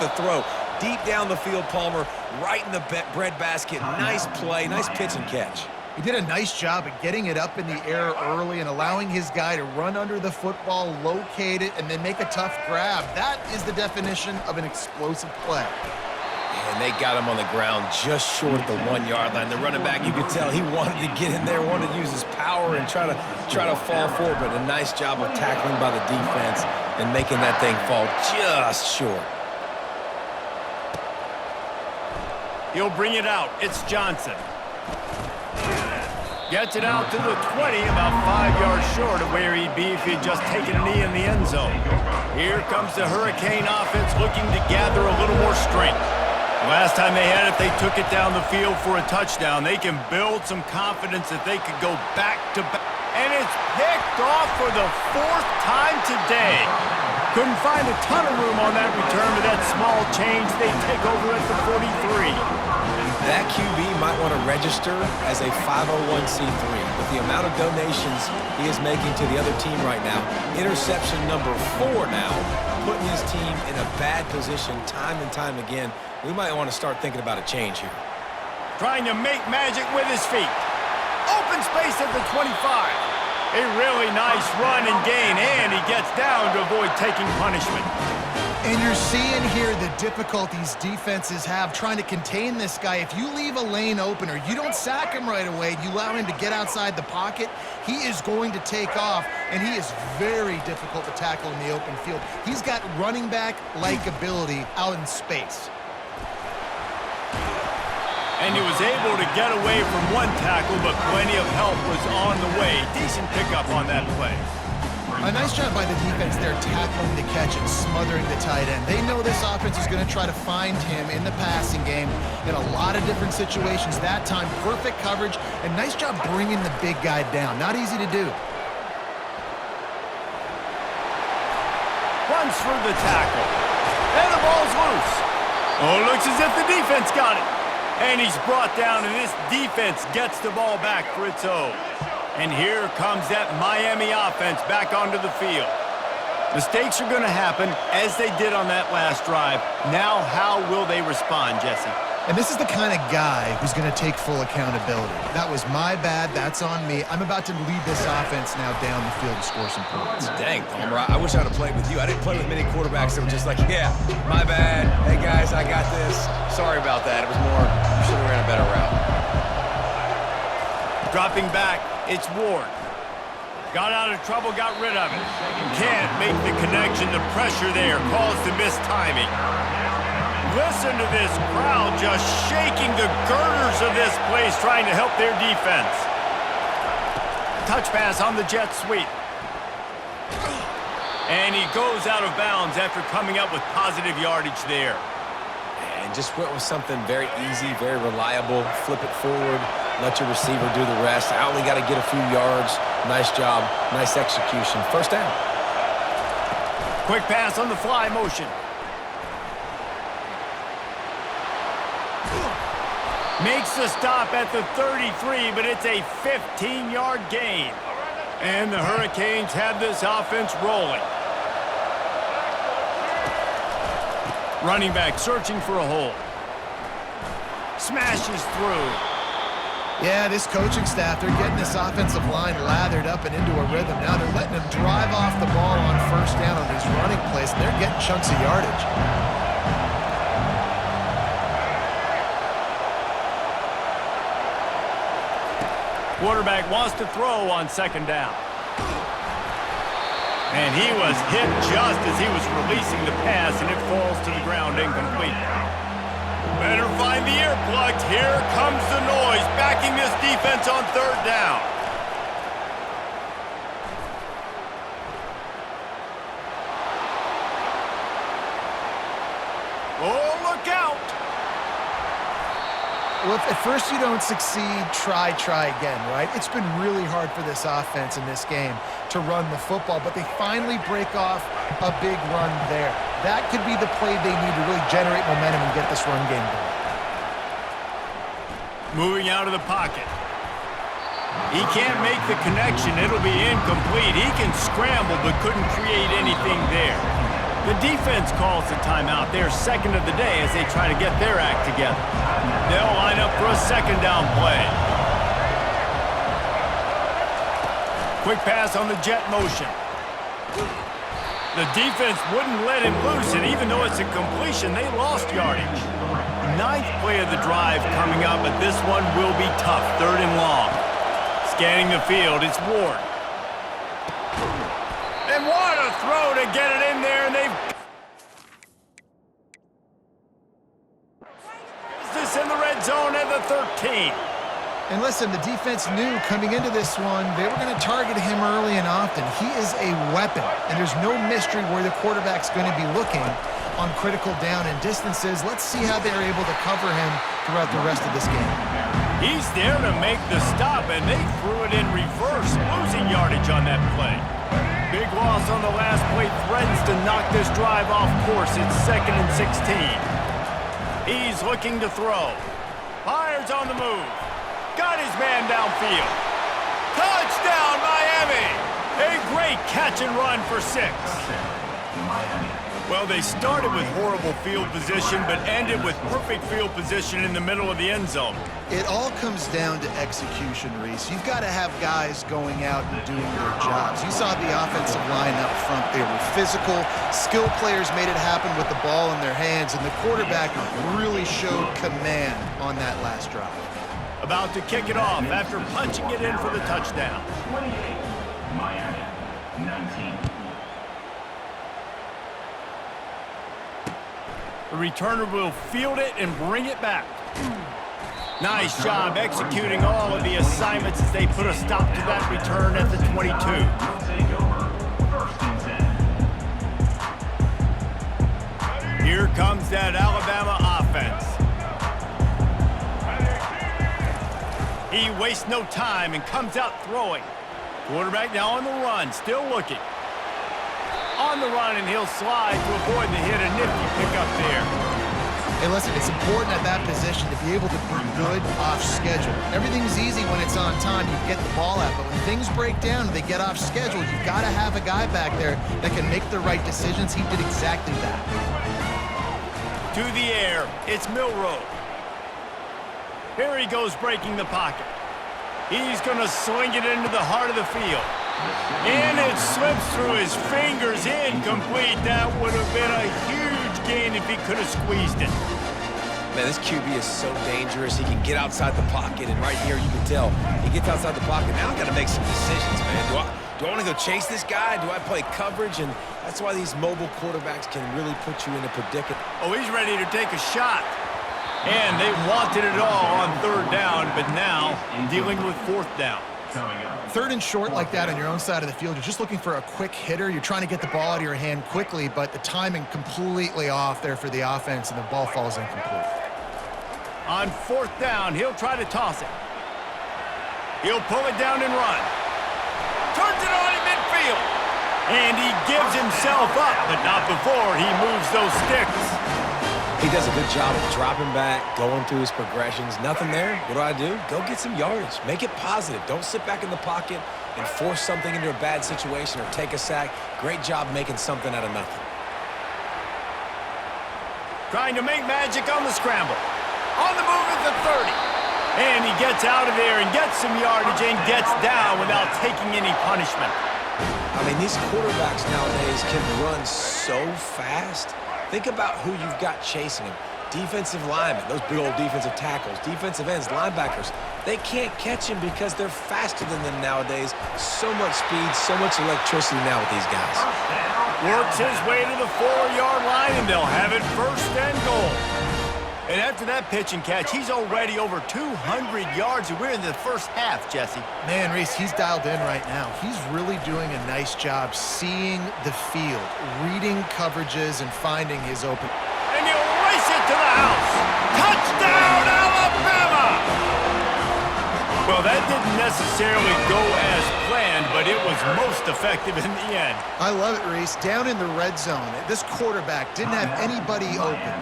the throw. Deep down the field, Palmer, right in the bread basket. Nice play, nice pitch and catch. He did a nice job at getting it up in the air early and allowing his guy to run under the football, locate it, and then make a tough grab. That is the definition of an explosive play. And they got him on the ground just short of the 1 yard line. The running back, you could tell he wanted to get in there, wanted to use his power and try to fall forward, but a nice job of tackling by the defense and making that thing fall just short. He'll bring it out. It's Johnson. Gets it out to the 20, about 5 yards short of where he'd be if he'd just taken a knee in the end zone. Here comes the Hurricane offense looking to gather a little more strength. Last time they had it, they took it down the field for a touchdown. They can build some confidence that they could go back to back. And it's picked off for the 4th time today. Couldn't find a ton of room on that return to that small change. They take over at the 43. That QB might want to register as a 501c3. With the amount of donations he is making to the other team right now, interception number 4 now, putting his team in a bad position time and time again. We might want to start thinking about a change here. Trying to make magic with his feet. Open space at the 25. A really nice run and gain, and he gets down to avoid taking punishment. And you're seeing here the difficulties defenses have trying to contain this guy. If you leave a lane open or you don't sack him right away, you allow him to get outside the pocket, he is going to take off, and he is very difficult to tackle in the open field. He's got running back-like ability out in space. And he was able to get away from one tackle, but plenty of help was on the way. Decent pickup on that play. A nice job by the defense there tackling the catch and smothering the tight end. They know this offense is going to try to find him in the passing game in a lot of different situations. That time, perfect coverage, and nice job bringing the big guy down. Not easy to do. Runs for the tackle. And the ball's loose. Oh, looks as if the defense got it. And he's brought down, and this defense gets the ball back for its own. And here comes that Miami offense back onto the field. Mistakes are going to happen, as they did on that last drive. Now, how will they respond, Jesse? And this is the kind of guy who's going to take full accountability. That was my bad. That's on me. I'm about to lead this offense now down the field to score some points. Dang, Palmer, I wish I'd have played with you. I didn't play with many quarterbacks that were just like, yeah, my bad. Hey, guys, I got this. Sorry about that. It was more, you should have ran a better route. Dropping back, it's Ward. Got out of trouble, got rid of it. Can't make the connection. The pressure there caused the missed timing. Listen to this crowd just shaking the girders of this place, trying to help their defense. Touch pass on the jet sweep. And he goes out of bounds after coming up with positive yardage there. And just went with something very easy, very reliable. Flip it forward, let your receiver do the rest. I only got to get a few yards. Nice job, nice execution. First down. Quick pass on the fly motion. Makes the stop at the 33, but it's a 15-yard gain. And the Hurricanes have this offense rolling. Running back searching for a hole. Smashes through. Yeah, this coaching staff, they're getting this offensive line lathered up and into a rhythm. Now they're letting him drive off the ball on first down on these running plays, and they're getting chunks of yardage. Quarterback wants to throw on second down. And he was hit just as he was releasing the pass, and it falls to the ground incomplete. Better find the earplugs. Here comes the noise, backing this defense on third down. Oh, look out! Well, if at first you don't succeed, try again, right? It's been really hard for this offense in this game to run the football, but they finally break off a big run there. That could be the play they need to really generate momentum and get this run game going. Moving out of the pocket. He can't make the connection. It'll be incomplete. He can scramble, but couldn't create anything there. The defense calls the timeout. They're second of the day as they try to get their act together. They'll line up for a second down play. Quick pass on the jet motion. The defense wouldn't let him loose, and even though it's a completion, they lost yardage. Ninth play of the drive coming up, but this one will be tough. Third and long. Scanning the field, it's Ward. And what a throw to get it in there, and they've... This in the red zone at the 13. And listen, the defense knew coming into this one, they were going to target him early and often. He is a weapon, and there's no mystery where the quarterback's going to be looking on critical down and distances. Let's see how they're able to cover him throughout the rest of this game. He's there to make the stop, and they threw it in reverse, losing yardage on that play. Big loss on the last play threatens to knock this drive off course. It's 2nd and 16. He's looking to throw. Fires on the move. Got his man downfield. Touchdown, Miami! A great catch and run for 6. Well, they started with horrible field position, but ended with perfect field position in the middle of the end zone. It all comes down to execution, Reese. You've got to have guys going out and doing their jobs. You saw the offensive line up front. They were physical. Skill players made it happen with the ball in their hands, and the quarterback really showed command on that last drive. About to kick it off after punching it in for the touchdown. 28, Miami, 19. The returner will field it and bring it back. Nice job executing all of the assignments as they put a stop to that return at the 22. Here comes that Alabama offense. He wastes no time and comes out throwing. Quarterback now on the run, still looking. On the run, and he'll slide to avoid the hit. A nifty pickup there. Hey, listen, it's important at that position to be able to be good off schedule. Everything's easy when it's on time. You get the ball out, but when things break down and they get off schedule, you've got to have a guy back there that can make the right decisions. He did exactly that. To the air, it's Milroe. Here he goes breaking the pocket. He's going to sling it into the heart of the field. And it slips through his fingers, incomplete. That would have been a huge gain if he could have squeezed it. Man, this QB is so dangerous. He can get outside the pocket, and right here you can tell he gets outside the pocket. Now I got to make some decisions, man. Do I want to go chase this guy? Do I play coverage? And that's why these mobile quarterbacks can really put you in a predicament. Oh, he's ready to take a shot. And they wanted it all on 3rd down, but now dealing with 4th down. 3rd and short like that on your own side of the field, you're just looking for a quick hitter. You're trying to get the ball out of your hand quickly, but the timing completely off there for the offense, and the ball falls incomplete. On 4th down, he'll try to toss it. He'll pull it down and run. Turns it on in midfield. And he gives himself up, but not before he moves those sticks. He does a good job of dropping back, going through his progressions. Nothing there. What do? Go get some yardage. Make it positive. Don't sit back in the pocket and force something into a bad situation or take a sack. Great job making something out of nothing. Trying to make magic on the scramble. On the move at the 30. And he gets out of there and gets some yardage and gets down without taking any punishment. I mean, these quarterbacks nowadays can run so fast. Think about who you've got chasing him. Defensive linemen, those big old defensive tackles, defensive ends, linebackers. They can't catch him because they're faster than them nowadays. So much speed, so much electricity now with these guys. Works his way to the 4-yard line, and they'll have it 1st and goal. And after that pitch and catch, he's already over 200 yards, and we're in the first half, Jesse. Man, Reese, he's dialed in right now. He's really doing a nice job seeing the field, reading coverages, and finding his open. And he'll race it to the house. Touchdown, Alabama! Well, that didn't necessarily go as planned, but it was most effective in the end. I love it, Reese. Down in the red zone, this quarterback didn't have anybody open.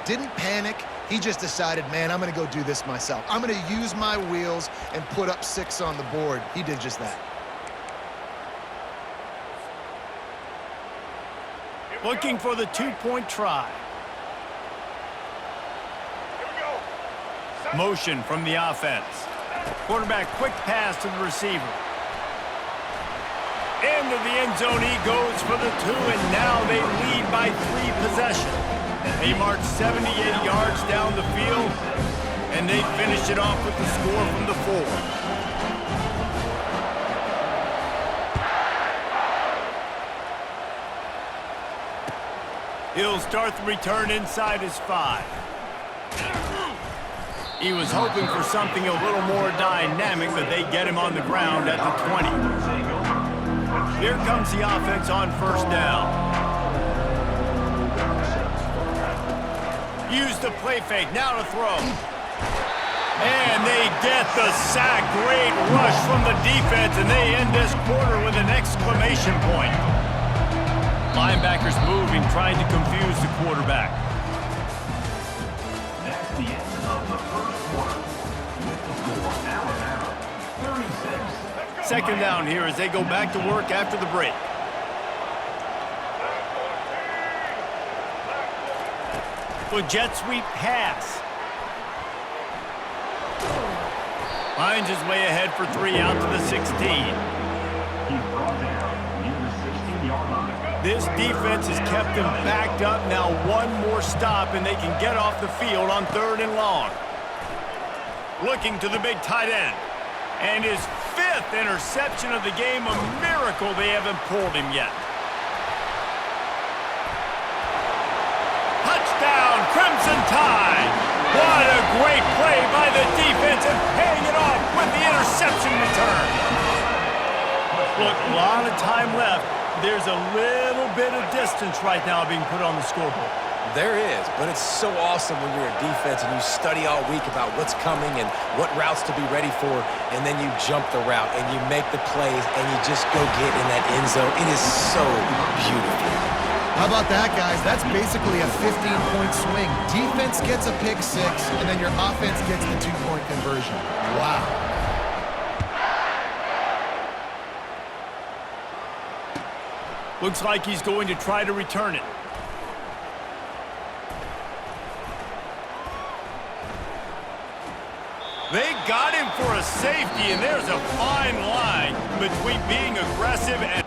Didn't panic. He just decided, man, I'm going to go do this myself. I'm going to use my wheels and put up 6 on the board. He did just that. Looking for the two-point try. Motion from the offense. Quarterback quick pass to the receiver. Into the end zone he goes for the 2, and now they lead by 3 possessions. They march 78 yards down the field, and they finish it off with the score from the 4. He'll start the return inside his 5. He was hoping for something a little more dynamic, but they get him on the ground at the 20. Here comes the offense on first down. Use the play fake, now to throw. And they get the sack. Great rush from the defense, and they end this quarter with an exclamation point. Linebackers moving, trying to confuse the quarterback. That's the end of the first quarter. With the score, Alabama 36. Second down here as they go back to work after the break. With jet sweep pass. Finds his way ahead for 3 out to the 16. He's brought down near the 16-yard line. This defense has kept them backed up. Now one more stop and they can get off the field on 3rd and long. Looking to the big tight end. And his 5th interception of the game. A miracle they haven't pulled him yet. Touchdown, Crimson Tide. What a great play by the defense and paying it off with the interception return. Look, a lot of time left. There's a little bit of distance right now being put on the scoreboard. There is, but it's so awesome when you're a defense and you study all week about what's coming and what routes to be ready for, and then you jump the route and you make the plays and you just go get in that end zone. It is so beautiful. How about that, guys? That's basically a 15-point swing. Defense gets a pick 6, and then your offense gets the 2-point conversion. Wow. Looks like he's going to try to return it. They got him for a safety, and there's a fine line between being aggressive and